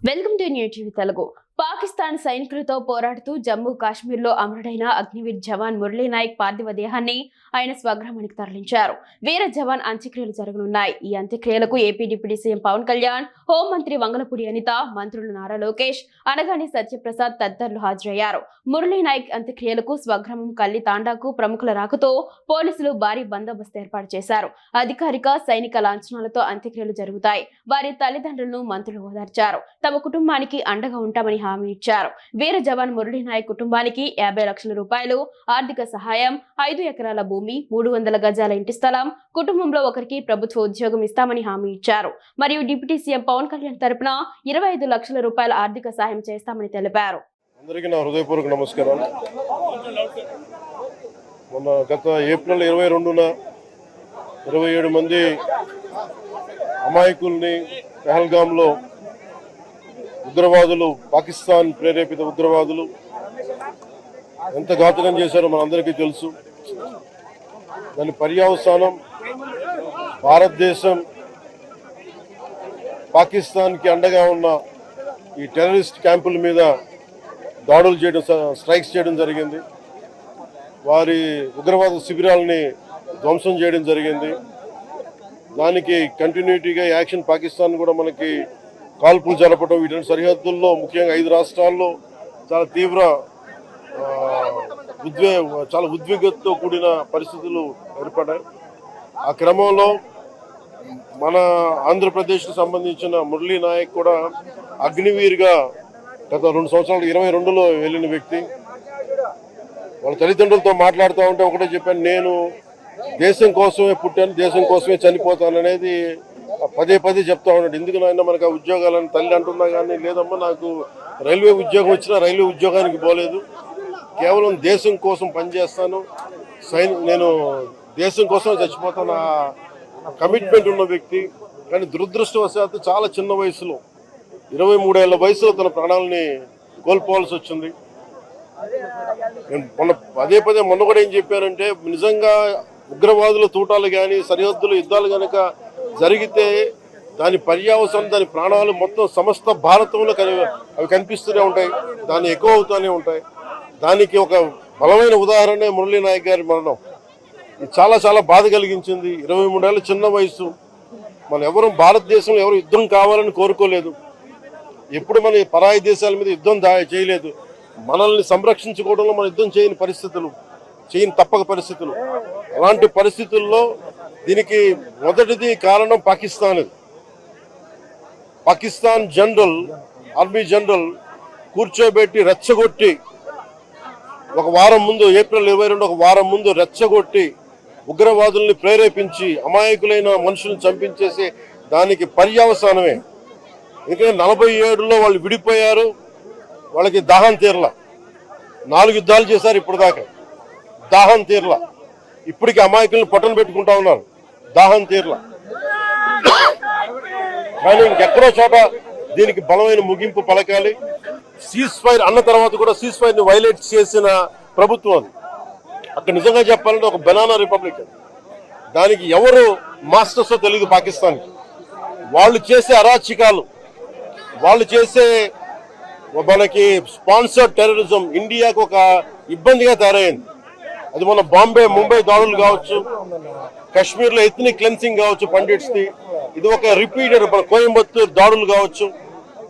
Welcome to new TV Telugu. Pakistan సైనికులతో పోరాడుతూ జమ్మూ కాశ్మీర్లో అమరుడైన అగ్నివీర్ జవాన్ మురళీ నాయక్ పార్థివ దేహాన్ని ఆయన స్వగ్రామానికి తరలించారు. వీర జవాన్ అంత్యక్రియలు జరగనున్నాయి. ఈ అంత్యక్రియలకు AP deputy CM Pawan Kalyan, హోంమంత్రి వంగలపూడి అనిత, మంత్రులు నారా లోకేష్, అనగాని సత్యప్రసాద్ తదితరులు హాజరయ్యారు. మురళీ నాయక్ అంత్యక్రియలకు స్వగ్రామం కల్లి తాండాకు ప్రముఖుల రాకతో పోలీసులు భారీ బందోబస్తు ఏర్పాటు చేశారు. అధికారిక సైనిక లాంఛనాలతో అంత్యక్రియలు జరుగుతాయి. వారి తల్లిదండ్రులను మంత్రులు ఓదార్చారు. తమ కుటుంబానికి అండగా ఉంటామని హామీ ఇచ్చారు. వీర జవాన్ మురళీ నాయక్ కుటుంబానికి 50 లక్షల రూపాయలు ఆర్థిక సహాయం, 5 ఎకరాల భూమి, 300 గజాల ఇంటి స్థలం, కుటుంబంలో ఒకరికి ప్రభుత్వ ఉద్యోగం ఇస్తామని హామీ ఇచ్చారు. మరియు డిప్యూటీ సీఎం పవన్ కళ్యాణ్ తరపున 25 లక్షల రూపాయల ఆర్థిక సహాయం చేస్తామని తెలిపారు. అందరికీ నా హృదయపూర్వక నమస్కారం. మొన్న గత ఏప్రిల్ 22న 27 మంది అమాయకుల్ని పెహల్గాంలో ఉగ్రవాదులు, పాకిస్తాన్ ప్రేరేపిత ఉగ్రవాదులు ఎంత ఘాతుకం చేశారో మనందరికీ తెలుసు. దాని పర్యవసానం భారతదేశం పాకిస్తాన్కి అండగా ఉన్న ఈ టెర్రరిస్ట్ క్యాంపుల మీద దాడులు చేయడం, స్ట్రైక్స్ చేయడం జరిగింది. వారి ఉగ్రవాద శిబిరాలని ధ్వంసం చేయడం జరిగింది. దానికి కంటిన్యూటీగా యాక్షన్ పాకిస్తాన్ కూడా మనకి కాల్పులు జరపడం, వీటి సరిహద్దుల్లో ముఖ్యంగా 5 రాష్ట్రాల్లో చాలా తీవ్ర చాలా ఉద్విగ్నతతో కూడిన పరిస్థితులు ఏర్పడ్డాయి. ఆ క్రమంలో మన ఆంధ్రప్రదేశ్కి సంబంధించిన మురళీ నాయక్ కూడా అగ్నివీర్గా గత 2 సంవత్సరాలు 22లో వెళ్ళిన వ్యక్తి. వాళ్ళ తల్లిదండ్రులతో మాట్లాడుతూ ఉంటే ఒకటే చెప్పాను, నేను దేశం కోసమే పుట్టాను, దేశం కోసమే చనిపోతాను అనేది పదే చెప్తా ఉన్నాడు. ఎందుకు నాయన మనకు ఆ ఉద్యోగాలని తల్లి అంటున్నా కానీ, లేదమ్మా నాకు రైల్వే ఉద్యోగం వచ్చినా రైల్వే ఉద్యోగానికి పోలేదు, కేవలం దేశం కోసం పనిచేస్తాను, నేను దేశం కోసం చచ్చిపోతాను కమిట్మెంట్ ఉన్న వ్యక్తి. కానీ దురదృష్టవశాత్తు చాలా చిన్న వయసులో 23 ఏళ్ల వయసులో తన ప్రాణాలని కోల్పోవాల్సి వచ్చింది. నేను మొన్న కూడా ఏం చెప్పానంటే, నిజంగా ఉగ్రవాదుల తూటాలు కానీ సరిహద్దులు యుద్ధాలు కనుక జరిగితే దాని పర్యవసానం, దాని ప్రాణాలు మొత్తం సమస్త భారతంలో అవి కనిపిస్తూనే ఉంటాయి, దాన్ని ఎక్కువ అవుతూనే ఉంటాయి. దానికి ఒక బలమైన ఉదాహరణ మురళీ నాయక్ గారి మరణం. ఇది చాలా బాధ కలిగించింది. 23 ఏళ్ళ చిన్న వయసు. మనం భారతదేశంలో ఎవరు యుద్ధం కావాలని కోరుకోలేదు. ఎప్పుడు మన పరాయి దేశాల మీద యుద్ధం చేయలేదు. మనల్ని సంరక్షించుకోవడంలో మన యుద్ధం చేయని తప్పక పరిస్థితులు. అలాంటి పరిస్థితుల్లో దీనికి మొదటిది కారణం పాకిస్తాన్ ఆర్మీ జనరల్ కూర్చోబెట్టి రెచ్చగొట్టి ఒక వారం ముందు, ఏప్రిల్ 22 ఒక వారం ముందు రెచ్చగొట్టి ఉగ్రవాదుల్ని ప్రేరేపించి అమాయకులైన మనుషులను చంపించేసి దానికి పర్యవసానమే. ఎందుకంటే 47లో వాళ్ళు విడిపోయారు, వాళ్ళకి దాహం తీరలా. 4 యుద్ధాలు చేశారు ఇప్పటిదాకా, దాహం తీరలా. ఇప్పటికి అమాయకులను పట్టణ పెట్టుకుంటా ఉన్నారు, దాహం తీరలా. కానీ ఇంకెక్కడో చోట దీనికి బలమైన ముగింపు పలకాలి. సీజ్ ఫైర్ అన్న తర్వాత కూడా సీజ్ ఫైర్ ని వైలేట్ చేసిన ప్రభుత్వం అది. అక్కడ నిజంగా చెప్పాలంటే ఒక బనానా రిపబ్లిక్. దానికి ఎవరు మాస్టర్స్ తెలియదు పాకిస్తాన్కి. వాళ్ళు చేసే అరాచకాలు, వాళ్ళు చేసే మనకి స్పాన్సర్డ్ టెర్రరిజం ఇండియాకు ఒక ఇబ్బందిగా తయారైంది. అది మన ముంబై దాడులు కావచ్చు, కాశ్మీర్లో ఎథ్నిక్ క్లెన్సింగ్ కావచ్చు పండిట్స్ది, ఇది ఒక రిపీటెడ్ మన కోయంబత్తూర్ దాడులు కావచ్చు,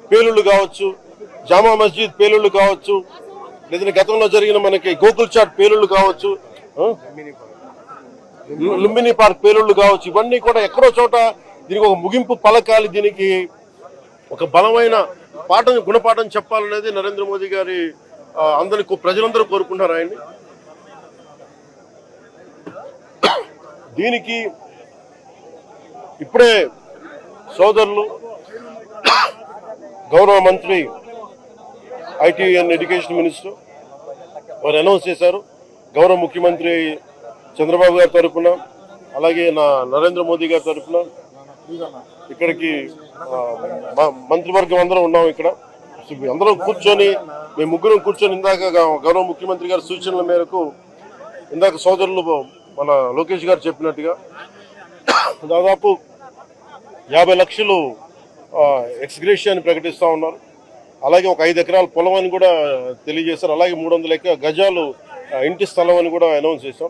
పేలుళ్లు కావచ్చు, జామా మస్జిద్ పేలుళ్లు కావచ్చు, లేదంటే గతంలో జరిగిన మనకి గోకుల్ చాట్ పేలుళ్లు కావచ్చు, లుంబిని పార్క్ పేలుళ్లు కావచ్చు, ఇవన్నీ కూడా ఎక్కడో చోట దీనికి ఒక ముగింపు పలకాలి. దీనికి ఒక బలమైన గుణపాఠం చెప్పాలనేది నరేంద్ర మోదీ గారి ప్రజలందరూ కోరుకుంటున్నారు ఆయన్ని. దీనికి ఇప్పుడే సోదరులు గౌరవ మంత్రి ఐటీ అండ్ ఎడ్యుకేషన్ మినిస్టర్ వారు అనౌన్స్ చేశారు. గౌరవ ముఖ్యమంత్రి చంద్రబాబు గారి తరఫున, అలాగే నరేంద్ర మోదీ గారి తరఫున ఇక్కడికి మంత్రివర్గం అందరం ఉన్నాం. ఇక్కడ అందరం కూర్చొని, మేము ముగ్గురం కూర్చొని ఇందాక గౌరవ ముఖ్యమంత్రి గారి సూచనల మేరకు, ఇందాక సోదరులు మన లోకేష్ గారు చెప్పినట్టుగా దాదాపు 50 లక్షలు ఎక్స్గ్రేషియాని ప్రకటిస్తూ ఉన్నారు. అలాగే ఒక 5 ఎకరాల పొలం అని కూడా తెలియజేశారు. అలాగే 300 గజాలు ఇంటి స్థలం అని కూడా అనౌన్స్ చేశాం.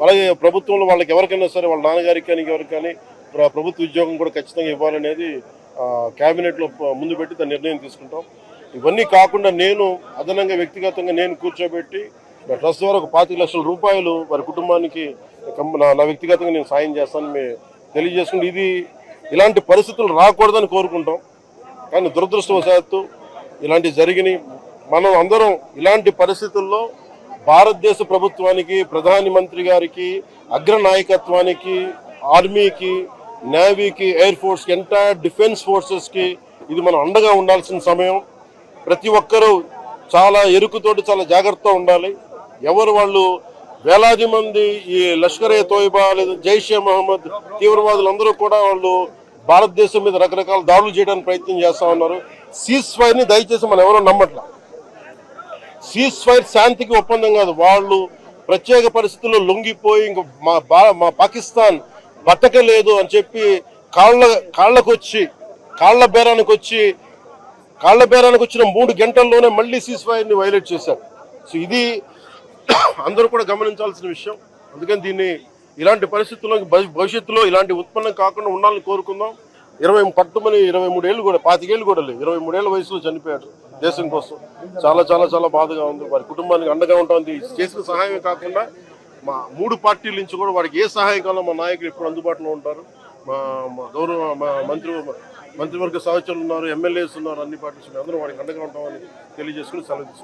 అలాగే ప్రభుత్వంలో వాళ్ళకి ఎవరికైనా సరే వాళ్ళ నాన్నగారికి కానీ ఎవరికి కానీ ప్రభుత్వ ఉద్యోగం కూడా ఖచ్చితంగా ఇవ్వాలనేది క్యాబినెట్లో ముందు పెట్టి దాని నిర్ణయం తీసుకుంటాం. ఇవన్నీ కాకుండా నేను అదనంగా వ్యక్తిగతంగా నేను కూర్చోబెట్టి నా ట్రస్ట్ ద్వారా ఒక 25 లక్షల రూపాయలు వారి కుటుంబానికి నా వ్యక్తిగతంగా నేను సాయం చేస్తానని తెలియజేసుకుంటే ఇలాంటి పరిస్థితులు రాకూడదని కోరుకుంటాం. కానీ దురదృష్టవశాత్తు ఇలాంటివి జరిగినాయి. మనం అందరం ఇలాంటి పరిస్థితుల్లో భారతదేశ ప్రభుత్వానికి, ప్రధాని మంత్రి గారికి, అగ్ర నాయకత్వానికి, ఆర్మీకి, నేవీకి, ఎయిర్ ఫోర్స్కి, ఎంటైర్ డిఫెన్స్ ఫోర్సెస్కి ఇది మనం అండగా ఉండాల్సిన సమయం. ప్రతి ఒక్కరూ చాలా ఎరుకుతోటి చాలా జాగ్రత్తగా ఉండాలి. ఎవరు వాళ్ళు వేలాది మంది ఈ లష్కర్ ఏ తోయిబా లేదా జైషే మహమ్మద్ తీవ్రవాదులందరూ కూడా వాళ్ళు భారతదేశం మీద రకరకాల దాడులు చేయడానికి ప్రయత్నం చేస్తూ ఉన్నారు. సీజ్ ఫైర్ని దయచేసి మనం ఎవరో నమ్మట్లా. సీజ్ ఫైర్ శాంతికి ఒప్పందం కాదు. వాళ్ళు ప్రత్యేక పరిస్థితుల్లో లొంగిపోయి ఇంక మా పాకిస్తాన్ బతకలేదు అని చెప్పి కాళ్ళ బేరానికి వచ్చిన 3 గంటల్లోనే మళ్ళీ సీజ్ ఫైర్ని వైలేట్ చేశారు. సో ఇది అందరూ కూడా గమనించాల్సిన విషయం. అందుకని ఇలాంటి పరిస్థితుల్లో భవిష్యత్తులో ఇలాంటి ఉత్పన్నం కాకుండా ఉండాలని కోరుకుందాం. 23 ఏళ్ళు కూడా 25 ఏళ్ళు కూడా లేదు, 23 ఏళ్ళ వయసులో చనిపోయాడు దేశం కోసం. చాలా చాలా చాలా బాధగా ఉంది. వారి కుటుంబానికి అండగా ఉంటుంది. చేసిన సహాయమే కాకుండా మా 3 పార్టీల నుంచి కూడా వారికి ఏ సహాయం కావాలో మా నాయకులు ఎప్పుడు అందుబాటులో ఉంటారు. మా గౌరవ మంత్రివర్గ సహచరులు ఉన్నారు, ఎమ్మెల్యేస్ ఉన్నారు, అన్ని పార్టీస్ అందరూ వారికి అండగా ఉంటామని తెలియజేసుకుని సెలవు తీసుకుంటాం.